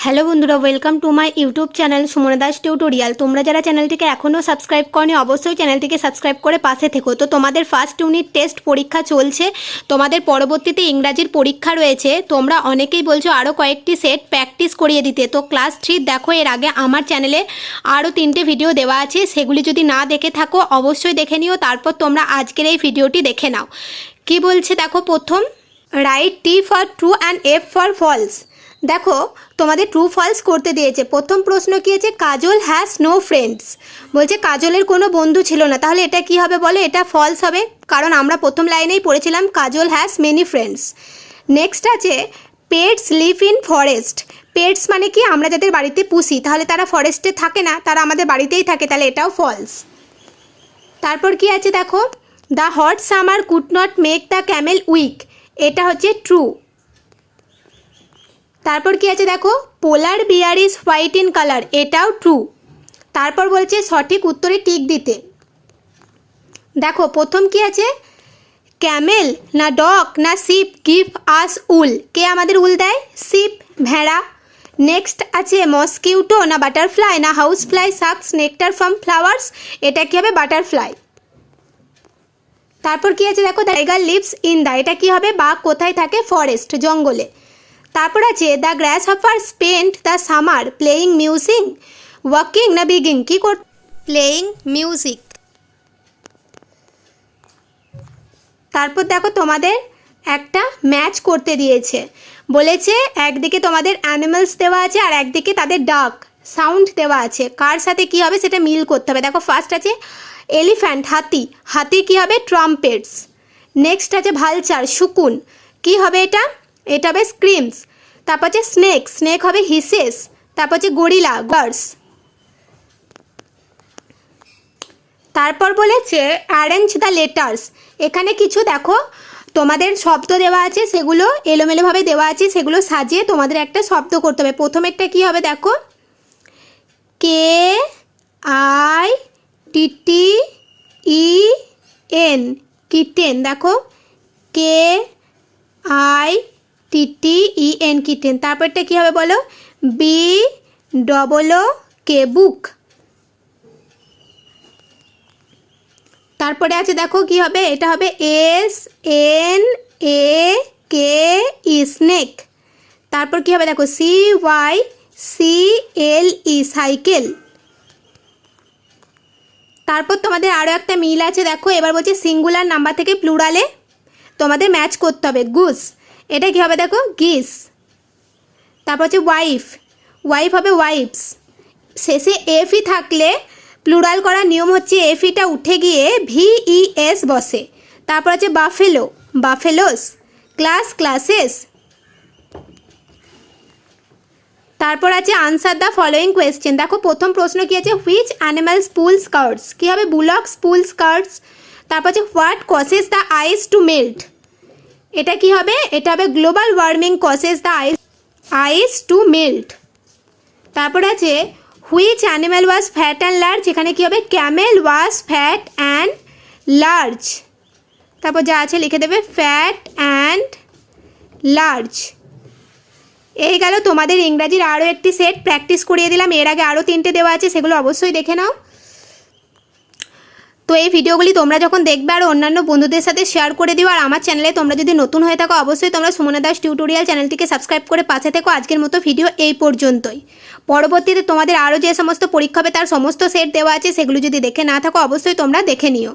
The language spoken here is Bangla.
হ্যালো বন্ধুরা, welcome to my YouTube channel Sumana Das tutorial. তোমরা যারা চ্যানেলটিকে এখনও সাবস্ক্রাইব করনি অবশ্যই চ্যানেলটিকে সাবস্ক্রাইব করে পাশে থেকো। তো তোমাদের ফার্স্ট ইউনিট টেস্ট পরীক্ষা চলছে, তোমাদের পরবর্তীতে ইংরাজির পরীক্ষা রয়েছে। তোমরা অনেকেই বলছো আরও কয়েকটি সেট প্র্যাকটিস করিয়ে দিতে। তো ক্লাস 3 দেখো, এর আগে আমার চ্যানেলে আরও 3টে ভিডিও দেওয়া আছে, সেগুলি যদি না দেখে থাকো অবশ্যই দেখে নিও, তারপর তোমরা আজকের এই ভিডিওটি দেখে নাও। কি বলছে দেখো, প্রথম right T for true and F for false. দেখো তোমাদের ট্রু ফলস করতে দিয়েছে। প্রথম প্রশ্ন কী আছে, কাজল হ্যাজ নো ফ্রেন্ডস। বলছে কাজলের কোনো বন্ধু ছিল না, তাহলে এটা কি হবে বলো? এটা ফলস হবে, কারণ আমরা প্রথম লাইনেই পড়েছিলাম কাজল হ্যাজ মেনি ফ্রেন্ডস। নেক্সট আছে pets live in forest. Pets মানে কি, আমরা যাদের বাড়িতে পুষি, তাহলে তারা ফরেস্টে থাকে না, তারা আমাদের বাড়িতেই থাকে, তাহলে এটাও ফলস। তারপর কি আছে দেখো, the hot summer could not make the camel weak. এটা হচ্ছে ট্রু। তারপর কি আছে দেখো, polar bear is white in colour. এটাও ট্রু। তারপর বলছে সঠিক উত্তরে টিক দিতে। দেখো প্রথম কি আছে, ক্যামেল না ডগ না শিপ গিভ আস উল। কে আমাদের উল দেয়? শিপ, ভেড়া। নেক্সট আছে মসকিউটো না বাটারফ্লাই না house fly sucks nectar from flowers. এটা কি হবে? বাটারফ্লাই। তারপর কি আছে দেখো, টাইগার লিভস ইন দ্য। এটা কি হবে? বাঘ কোথায় থাকে? ফরেস্ট, জঙ্গলে। তারপর আছে the grass hopper spent the summer playing music walking না বিগিং। কি কর? Playing music. তারপর দেখো তোমাদের একটা ম্যাচ করতে দিয়েছে, বলেছে একদিকে তোমাদের অ্যানিমালস দেওয়া আছে আর একদিকে তাদের ডাক সাউন্ড দেওয়া আছে, কার সাথে কি হবে সেটা মিল করতে হবে। দেখো ফার্স্ট আছে এলিফ্যান্ট, হাতি, হাতি কি হবে? ট্রাম্পেটস। নেক্সট আছে ভালচার, শকুন, কি হবে এটা? এটা হবে স্ক্রিমস। তারপর হচ্ছে স্নেক, স্নেক হবে হিসেস। তারপর হচ্ছে গরিলা, গার্স। তারপর বলেছে অ্যারেঞ্জ দ্য লেটার্স। এখানে কিছু দেখো তোমাদের শব্দ দেওয়া আছে, সেগুলো এলোমেলোভাবে দেওয়া আছে, সেগুলো সাজিয়ে তোমাদের একটা শব্দ করতে হবে। প্রথমেরটা কি হবে দেখো, K I T T E N, kitten. দেখো K I T T E N, kitten. তারপরটা কী হবে বলো, বি ডবল ও কে, বুক। তারপরে আছে দেখো কি হবে, এটা হবে S N A K E, snake. তারপর কি হবে দেখো, সি ওয়াই সি এল ই, সাইকেল। তারপর তোমাদের আরও একটা মিল আছে দেখো, এবার বলছে সিঙ্গুলার নাম্বার থেকে প্লুরালে তোমাদের ম্যাচ করতে হবে। গুস, এটা কি হবে দেখো, গিস। তারপর হচ্ছে ওয়াইফ, ওয়াইফ হবে ওয়াইফস। শেষে এফই থাকলে প্লুরাল করার নিয়ম হচ্ছে এফিটা উঠে গিয়ে ভিইএস বসে। তারপর হচ্ছে বাফেলো, বাফেলোস। Class, classes. তারপর আছে আনসার দ্য ফলোয়িং কোয়েশ্চেন। দেখো প্রথম প্রশ্ন কি আছে, হুইচ অ্যানিমালস পুল স্কার্টস। কী হবে? Bullocks pull carts. তারপর আছে what causes the ice to melt. এটা কি হবে? এটা হবে global warming causes the ice to melt. তারপর আছে which animal was fat and large. এখানে কি হবে? Camel was fat and large. তারপর যা আছে লিখে দেবে ফ্যাট অ্যান্ড লার্জ। এই গেল তোমাদের ইংরাজির আরও একটি সেট প্র্যাকটিস করিয়ে দিলাম। এর আগে আরও 3টে দেওয়া আছে, সেগুলো অবশ্যই দেখে নাও। তো এই ভিডিওগুলি তোমরা যখন দেখবে আর অন্যান্য বন্ধুদের সাথে শেয়ার করে দিও। আর আমার চ্যানেলে তোমরা যদি নতুন হয়ে থাকো অবশ্যই তোমরা সুমনা দাস টিউটোরিয়াল চ্যানেলটিকে সাবস্ক্রাইব করে পাশে থেকো। আজকের মতো ভিডিও এই পর্যন্তই। পরবর্তীতে তোমাদের আরও যে সমস্ত পরীক্ষা হবে তার সমস্ত সেট দেওয়া আছে, সেগুলো যদি দেখে না থাকো অবশ্যই তোমরা দেখে নিও।